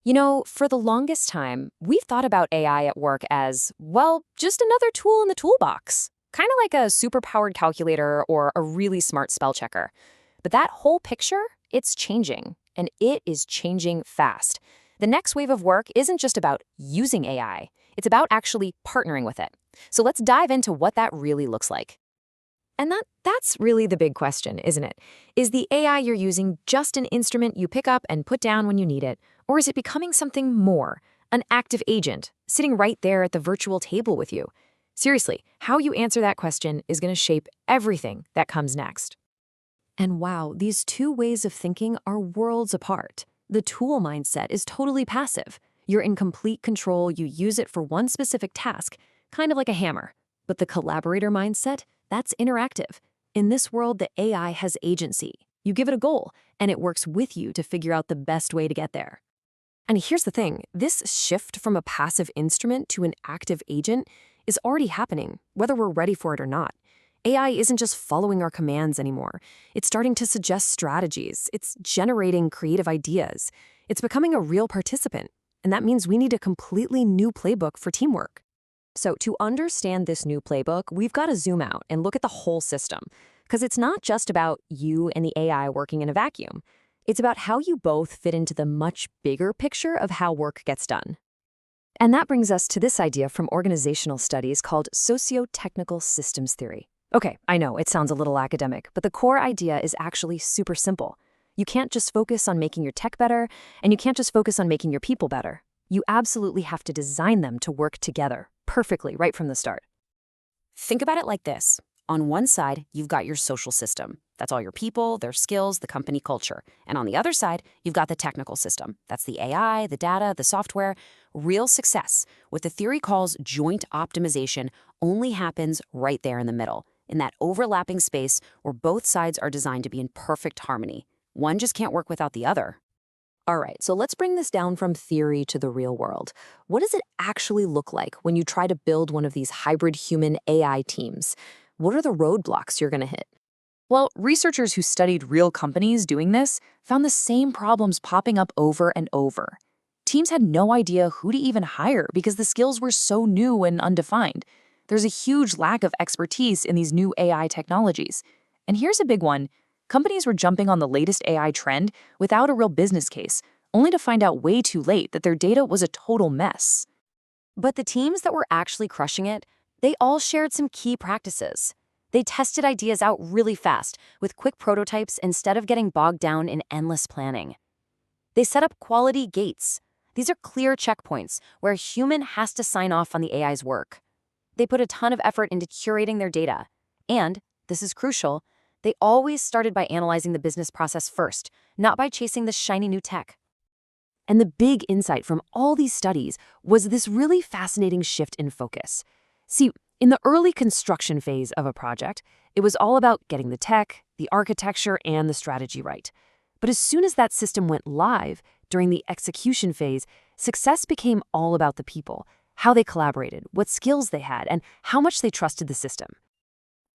For the longest time, we've thought about AI at work as, well, just another tool in the toolbox, kind of like a superpowered calculator or a really smart spell checker. But that whole picture, it's changing, and it is changing fast. The next wave of work isn't just about using AI, it's about actually partnering with it. So let's dive into what that really looks like. And that's really the big question, isn't it? Is the AI you're using just an instrument you pick up and put down when you need it? Or is it becoming something more, an active agent, sitting right there at the virtual table with you? Seriously, how you answer that question is going to shape everything that comes next. And wow, these two ways of thinking are worlds apart. The tool mindset is totally passive. You're in complete control, you use it for one specific task, kind of like a hammer. But the collaborator mindset, that's interactive. In this world, the AI has agency. You give it a goal, and it works with you to figure out the best way to get there. And here's the thing, this shift from a passive instrument to an active agent is already happening, whether we're ready for it or not. AI isn't just following our commands anymore. It's starting to suggest strategies. It's generating creative ideas. It's becoming a real participant. And that means we need a completely new playbook for teamwork. So to understand this new playbook, we've got to zoom out and look at the whole system. Because it's not just about you and the AI working in a vacuum. It's about how you both fit into the much bigger picture of how work gets done. And that brings us to this idea from organizational studies called socio-technical systems theory. Okay, I know it sounds a little academic, but the core idea is actually super simple. You can't just focus on making your tech better, and you can't just focus on making your people better. You absolutely have to design them to work together perfectly right from the start. Think about it like this. On one side, you've got your social system. That's all your people, their skills, the company culture. And on the other side, you've got the technical system. That's the AI, the data, the software. Real success, what the theory calls joint optimization, only happens right there in the middle, in that overlapping space where both sides are designed to be in perfect harmony. One just can't work without the other. All right, so let's bring this down from theory to the real world. What does it actually look like when you try to build one of these hybrid human AI teams? What are the roadblocks you're going to hit? Well, researchers who studied real companies doing this found the same problems popping up over and over. Teams had no idea who to even hire because the skills were so new and undefined. There's a huge lack of expertise in these new AI technologies. And here's a big one. Companies were jumping on the latest AI trend without a real business case, only to find out way too late that their data was a total mess. But the teams that were actually crushing it, they all shared some key practices. They tested ideas out really fast with quick prototypes instead of getting bogged down in endless planning. They set up quality gates. These are clear checkpoints where a human has to sign off on the AI's work. They put a ton of effort into curating their data. And, this is crucial, they always started by analyzing the business process first, not by chasing the shiny new tech. And the big insight from all these studies was this really fascinating shift in focus. See, in the early construction phase of a project, it was all about getting the tech, the architecture, and the strategy right. But as soon as that system went live, during the execution phase, success became all about the people, how they collaborated, what skills they had, and how much they trusted the system.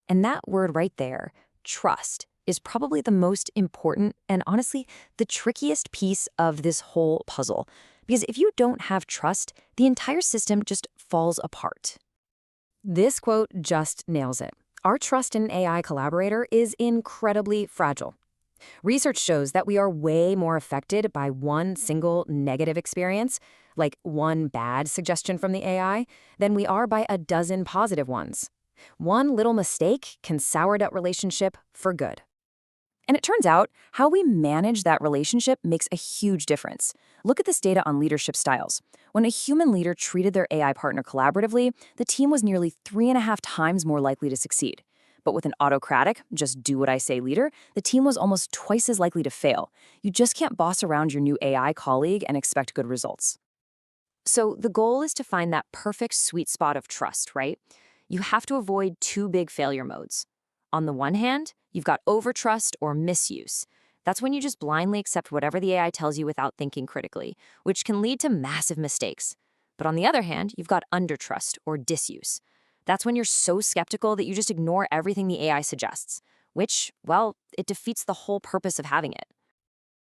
And that word right there, trust, is probably the most important and honestly the trickiest piece of this whole puzzle. Because if you don't have trust, the entire system just falls apart. This quote just nails it. Our trust in an AI collaborator is incredibly fragile. Research shows that we are way more affected by one single negative experience, like one bad suggestion from the AI, than we are by a dozen positive ones. One little mistake can sour that relationship for good. And it turns out, how we manage that relationship makes a huge difference. Look at this data on leadership styles. When a human leader treated their AI partner collaboratively, the team was nearly 3.5 times more likely to succeed. But with an autocratic, just do what I say leader, the team was almost twice as likely to fail. You just can't boss around your new AI colleague and expect good results. So the goal is to find that perfect sweet spot of trust, right? You have to avoid two big failure modes. On the one hand, you've got overtrust or misuse. That's when you just blindly accept whatever the AI tells you without thinking critically, which can lead to massive mistakes. But on the other hand, you've got undertrust or disuse. That's when you're so skeptical that you just ignore everything the AI suggests, which, well, it defeats the whole purpose of having it.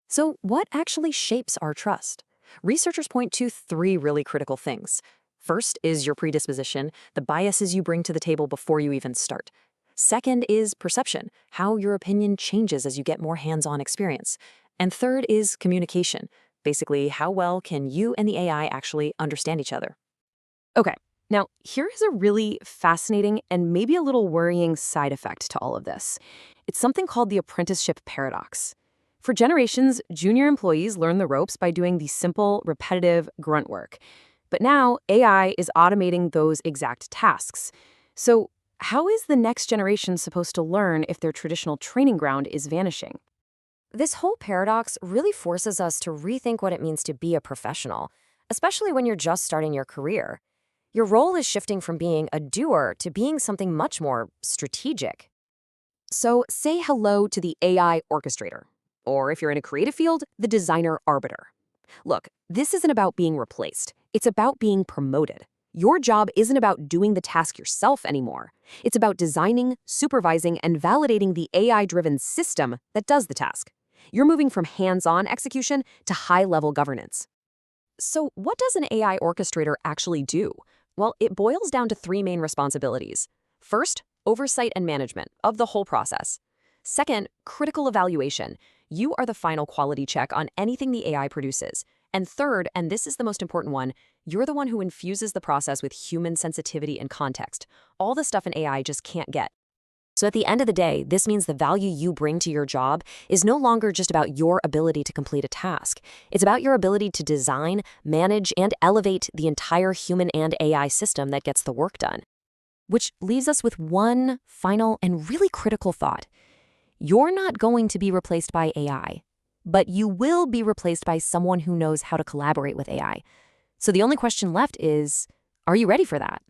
So what actually shapes our trust? Researchers point to three really critical things. First is your predisposition, the biases you bring to the table before you even start. Second is perception, how your opinion changes as you get more hands-on experience. And third is communication, basically how well can you and the AI actually understand each other. Okay, now here is a really fascinating and maybe a little worrying side effect to all of this. It's something called the apprenticeship paradox. For generations, junior employees learned the ropes by doing the simple, repetitive grunt work. But now AI is automating those exact tasks. So, how is the next generation supposed to learn if their traditional training ground is vanishing? This whole paradox really forces us to rethink what it means to be a professional, especially when you're just starting your career. Your role is shifting from being a doer to being something much more strategic. So say hello to the AI orchestrator, or if you're in a creative field, the designer arbiter. Look, this isn't about being replaced. It's about being promoted. Your job isn't about doing the task yourself anymore. It's about designing, supervising, and validating the AI-driven system that does the task. You're moving from hands-on execution to high-level governance. So what does an AI orchestrator actually do? Well, it boils down to three main responsibilities. First, oversight and management of the whole process. Second, critical evaluation. You are the final quality check on anything the AI produces. And third, and this is the most important one, you're the one who infuses the process with human sensitivity and context, all the stuff an AI just can't get. So at the end of the day, this means the value you bring to your job is no longer just about your ability to complete a task. It's about your ability to design, manage, and elevate the entire human and AI system that gets the work done. Which leaves us with one final and really critical thought. You're not going to be replaced by AI, but you will be replaced by someone who knows how to collaborate with AI. So the only question left is, are you ready for that?